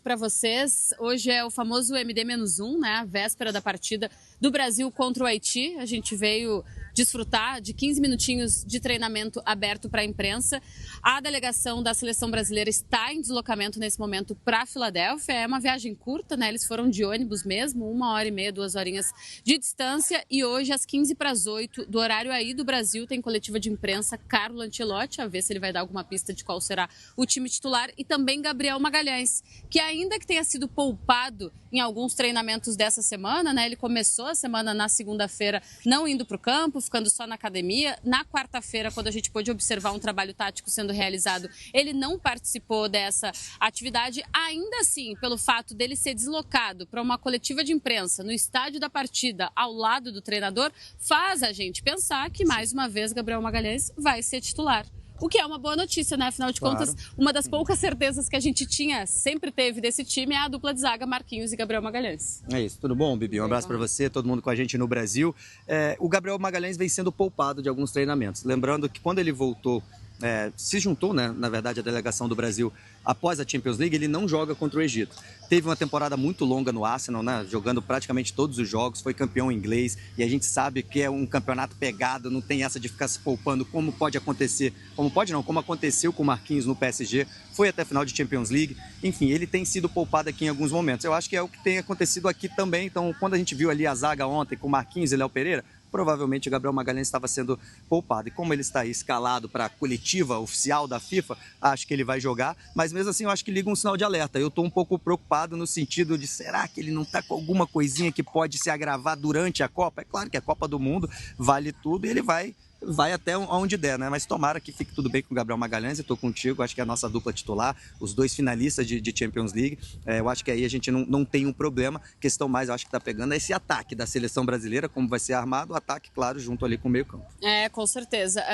Para vocês. Hoje é o famoso MD-1, né? A véspera da partida do Brasil contra o Haiti. A gente veio desfrutar de 15 minutinhos de treinamento aberto para a imprensa. A delegação da seleção brasileira está em deslocamento nesse momento para Filadélfia. É uma viagem curta, né? Eles foram de ônibus mesmo, 1h30, 2 horinhas de distância. E hoje, às 7h15 do horário aí do Brasil, tem coletiva de imprensa Carlo Ancelotti, a ver se ele vai dar alguma pista de qual será o time titular, e também Gabriel Magalhães, que ainda que tenha sido poupado em alguns treinamentos dessa semana, né? Ele começou a semana na segunda-feira não indo para o campo, ficando só na academia. Na quarta-feira, quando a gente pôde observar um trabalho tático sendo realizado, ele não participou dessa atividade. Ainda assim, pelo fato dele ser deslocado para uma coletiva de imprensa no estádio da partida, ao lado do treinador, faz a gente pensar que, mais uma vez, Gabriel Magalhães vai ser titular. O que é uma boa notícia, né? Afinal de contas, uma das poucas certezas que a gente sempre teve desse time é a dupla de zaga Marquinhos e Gabriel Magalhães. É isso, tudo bom, Bibi? Um abraço para você, todo mundo com a gente no Brasil. O Gabriel Magalhães vem sendo poupado de alguns treinamentos. Lembrando que quando ele voltou, se juntou, né, na verdade, a delegação do Brasil após a Champions League, ele não joga contra o Egito. Teve uma temporada muito longa no Arsenal, né, jogando praticamente todos os jogos, foi campeão inglês, e a gente sabe que é um campeonato pegado, não tem essa de ficar se poupando, como pode acontecer, como aconteceu com o Marquinhos no PSG, foi até a final de Champions League. Enfim, ele tem sido poupado aqui em alguns momentos. Eu acho que é o que tem acontecido aqui também. Então, quando a gente viu ali a zaga ontem com o Marquinhos e Léo Pereira, provavelmente o Gabriel Magalhães estava sendo poupado. E como ele está aí escalado para a coletiva oficial da FIFA, acho que ele vai jogar. Mas mesmo assim, eu acho que liga um sinal de alerta. Eu estou um pouco preocupado no sentido de, será que ele não está com alguma coisinha que pode se agravar durante a Copa? É claro que a Copa do Mundo vale tudo e ele vai até onde der, né? Mas tomara que fique tudo bem com o Gabriel Magalhães. Eu estou contigo, acho que é a nossa dupla titular, os dois finalistas de Champions League. Eu acho que aí a gente não tem um problema. A questão mais, eu acho que está pegando é esse ataque da seleção brasileira, como vai ser armado, o ataque, claro, junto ali com o meio campo. Com certeza.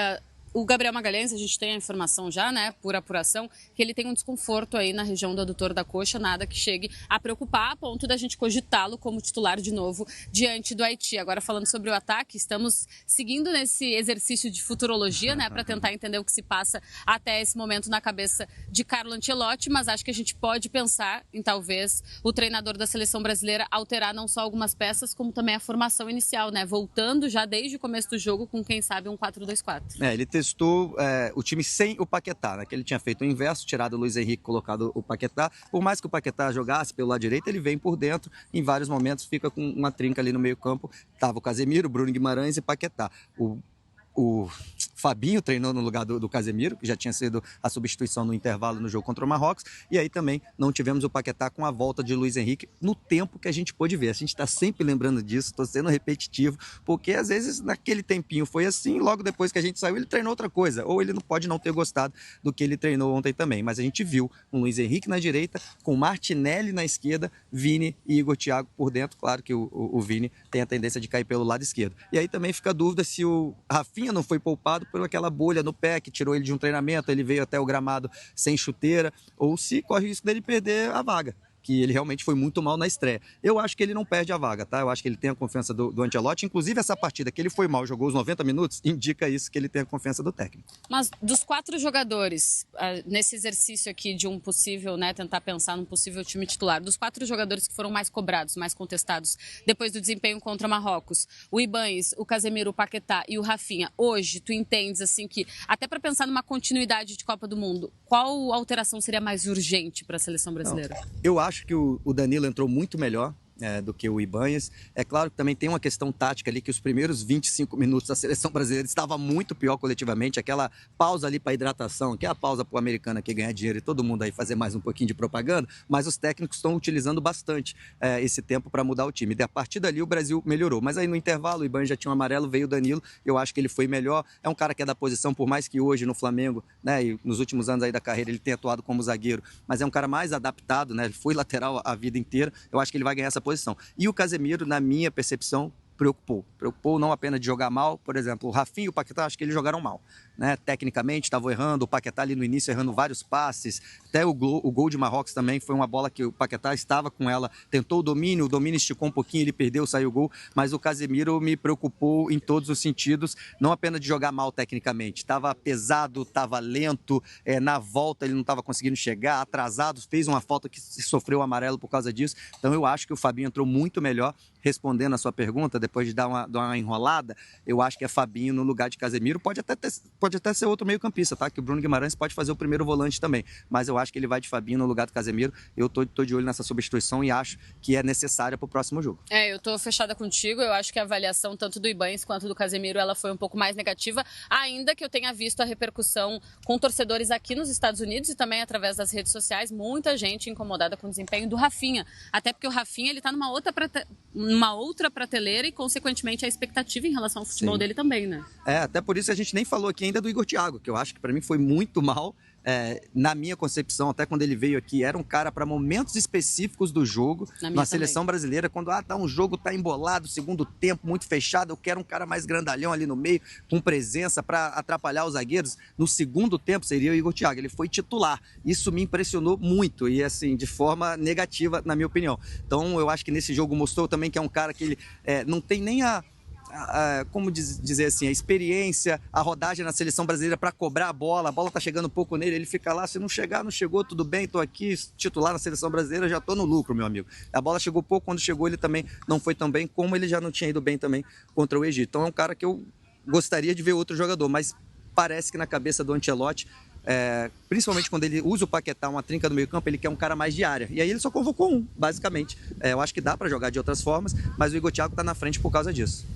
O Gabriel Magalhães, a gente tem a informação já, né, por apuração, que ele tem um desconforto aí na região do adutor da coxa, nada que chegue a preocupar a ponto da gente cogitá-lo como titular de novo diante do Haiti. Agora, falando sobre o ataque, estamos seguindo nesse exercício de futurologia, né, para tentar entender o que se passa até esse momento na cabeça de Carlo Ancelotti, mas acho que a gente pode pensar em talvez o treinador da seleção brasileira alterar não só algumas peças, como também a formação inicial, né, voltando já desde o começo do jogo com, quem sabe, um 4-2-4. Ele testou o time sem o Paquetá, né? Que ele tinha feito o inverso, tirado o Luiz Henrique, colocado o Paquetá. Por mais que o Paquetá jogasse pelo lado direito, ele vem por dentro, em vários momentos fica com uma trinca ali no meio campo. Tava o Casemiro, Bruno Guimarães e Paquetá. O Fabinho treinou no lugar do Casemiro, que já tinha sido a substituição no intervalo no jogo contra o Marrocos, e aí também não tivemos o Paquetá com a volta de Luiz Henrique no tempo que a gente pôde ver. A gente está sempre lembrando disso, estou sendo repetitivo, porque às vezes naquele tempinho foi assim, logo depois que a gente saiu ele treinou outra coisa, ou ele não pode não ter gostado do que ele treinou ontem também, mas a gente viu um Luiz Henrique na direita, com Martinelli na esquerda, Vini e Igor Thiago por dentro. Claro que o Vini tem a tendência de cair pelo lado esquerdo. E aí também fica a dúvida se o Rafinha não foi poupado por aquela bolha no pé que tirou ele de um treinamento, ele veio até o gramado sem chuteira, ou se corre o risco dele perder a vaga, que ele realmente foi muito mal na estreia. Eu acho que ele não perde a vaga, tá? Eu acho que ele tem a confiança do Ancelotti. Inclusive, essa partida que ele foi mal, jogou os 90 minutos, indica isso, que ele tem a confiança do técnico. Mas dos 4 jogadores, nesse exercício aqui de um possível, né, tentar pensar num possível time titular, dos 4 jogadores que foram mais cobrados, mais contestados, depois do desempenho contra Marrocos, o Ibañez, o Casemiro, o Paquetá e o Rafinha, hoje tu entendes assim que, até para pensar numa continuidade de Copa do Mundo, qual alteração seria mais urgente para a seleção brasileira? Não, eu acho que o Danilo entrou muito melhor do que o Ibañez. É claro que também tem uma questão tática ali, que os primeiros 25 minutos da seleção brasileira estava muito pior coletivamente, aquela pausa ali para hidratação, que é a pausa para o americano aqui ganhar dinheiro e todo mundo aí fazer mais um pouquinho de propaganda, mas os técnicos estão utilizando bastante esse tempo para mudar o time. E a partir dali o Brasil melhorou, mas aí no intervalo o Ibañez já tinha um amarelo, veio o Danilo, eu acho que ele foi melhor, é um cara que é da posição, por mais que hoje no Flamengo, né, e nos últimos anos aí da carreira ele tenha atuado como zagueiro, mas é um cara mais adaptado, né, ele foi lateral a vida inteira, eu acho que ele vai ganhar essa posição. E o Casemiro, na minha percepção, Preocupou não apenas de jogar mal, por exemplo, o Rafinha e o Paquetá, acho que eles jogaram mal, né? Tecnicamente estavam errando, o Paquetá ali no início errando vários passes, até o gol de Marrocos também foi uma bola que o Paquetá estava com ela, tentou o domínio esticou um pouquinho, ele perdeu, saiu o gol, mas o Casemiro me preocupou em todos os sentidos, não apenas de jogar mal tecnicamente, estava pesado, estava lento, na volta ele não estava conseguindo chegar, atrasado, fez uma falta que sofreu amarelo por causa disso, então eu acho que o Fabinho entrou muito melhor. Respondendo a sua pergunta, depois de dar uma enrolada, eu acho que é Fabinho no lugar de Casemiro. Pode até ser outro meio-campista, tá? Que o Bruno Guimarães pode fazer o primeiro volante também. Mas eu acho que ele vai de Fabinho no lugar do Casemiro. Eu tô de olho nessa substituição e acho que é necessária para o próximo jogo. Eu tô fechada contigo. Eu acho que a avaliação tanto do Ibañez quanto do Casemiro ela foi um pouco mais negativa, ainda que eu tenha visto a repercussão com torcedores aqui nos Estados Unidos e também através das redes sociais, muita gente incomodada com o desempenho do Rafinha. Até porque o Rafinha ele tá numa outra prateleira e, consequentemente, a expectativa em relação ao futebol dele também, né? Até por isso a gente nem falou aqui ainda do Igor Thiago, que eu acho que para mim foi muito mal. Na minha concepção, até quando ele veio aqui, era um cara para momentos específicos do jogo, na seleção brasileira, quando tá um jogo, tá embolado, segundo tempo, muito fechado, eu quero um cara mais grandalhão ali no meio, com presença para atrapalhar os zagueiros. No segundo tempo seria o Igor Thiago, ele foi titular. Isso me impressionou muito e assim, de forma negativa, na minha opinião. Então eu acho que nesse jogo mostrou também que é um cara que ele não tem nem como dizer assim, a experiência, a rodagem na seleção brasileira para cobrar a bola tá chegando um pouco nele, ele fica lá, se não chegar, não chegou, tudo bem, tô aqui, titular na seleção brasileira, já tô no lucro, meu amigo. A bola chegou pouco, quando chegou ele também não foi tão bem, como ele já não tinha ido bem também contra o Egito. Então é um cara que eu gostaria de ver outro jogador, mas parece que na cabeça do Ancelotti, principalmente quando ele usa o Paquetá, uma trinca do meio campo, ele quer um cara mais de área. E aí ele só convocou um, basicamente. Eu acho que dá para jogar de outras formas, mas o Igor Thiago tá na frente por causa disso.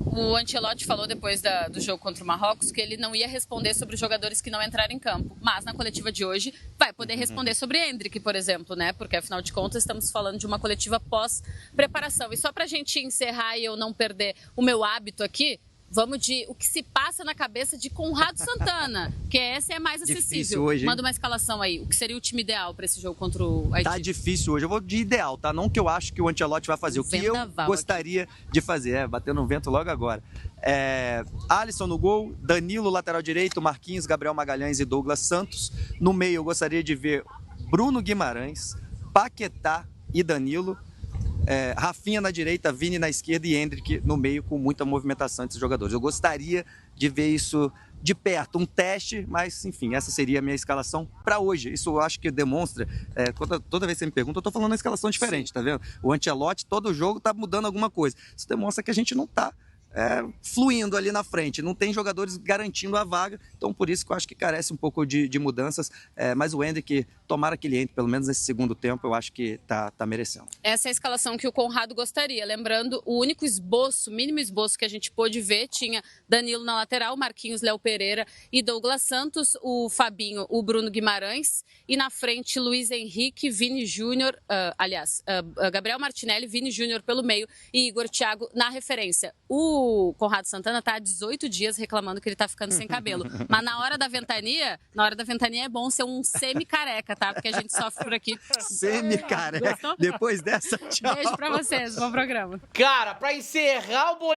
O Ancelotti falou depois do jogo contra o Marrocos que ele não ia responder sobre os jogadores que não entraram em campo, mas na coletiva de hoje vai poder responder sobre Endrick, por exemplo, né? Porque afinal de contas estamos falando de uma coletiva pós-preparação. E só pra gente encerrar e eu não perder o meu hábito aqui, vamos de o que se passa na cabeça de Conrado Santana, que essa é mais acessível. Hoje, manda uma escalação aí. O que seria o time ideal para esse jogo contra o Haiti? Tá difícil hoje. Eu vou de ideal, tá? Não que eu acho que o Ancelotti vai fazer. O que eu gostaria de fazer. Batendo um vento logo agora. Alisson no gol, Danilo lateral direito, Marquinhos, Gabriel Magalhães e Douglas Santos. No meio eu gostaria de ver Bruno Guimarães, Paquetá e Danilo. Rafinha na direita, Vini na esquerda e Endrick no meio, com muita movimentação entre os jogadores. Eu gostaria de ver isso de perto, um teste, mas enfim, essa seria a minha escalação para hoje. Isso eu acho que demonstra, toda vez que você me pergunta, eu tô falando uma escalação diferente, tá vendo? O Ancelotti, todo jogo tá mudando alguma coisa. Isso demonstra que a gente não tá fluindo ali na frente, não tem jogadores garantindo a vaga, então por isso que eu acho que carece um pouco de mudanças, mas o Endrick, tomara que ele entre, pelo menos nesse segundo tempo, eu acho que tá merecendo. Essa é a escalação que o Conrado gostaria, lembrando, o único mínimo esboço que a gente pôde ver, tinha Danilo na lateral, Marquinhos, Léo Pereira e Douglas Santos, o Fabinho, o Bruno Guimarães, e na frente Luiz Henrique, Vini Júnior, Gabriel Martinelli, Vini Júnior pelo meio e Igor Thiago na referência. O Conrado Santana tá há 18 dias reclamando que ele tá ficando sem cabelo. Mas na hora da ventania é bom ser um semi-careca, tá? Porque a gente sofre por aqui. Semi-careca. Depois dessa, tchau. Beijo pra vocês, bom programa. Cara, pra encerrar o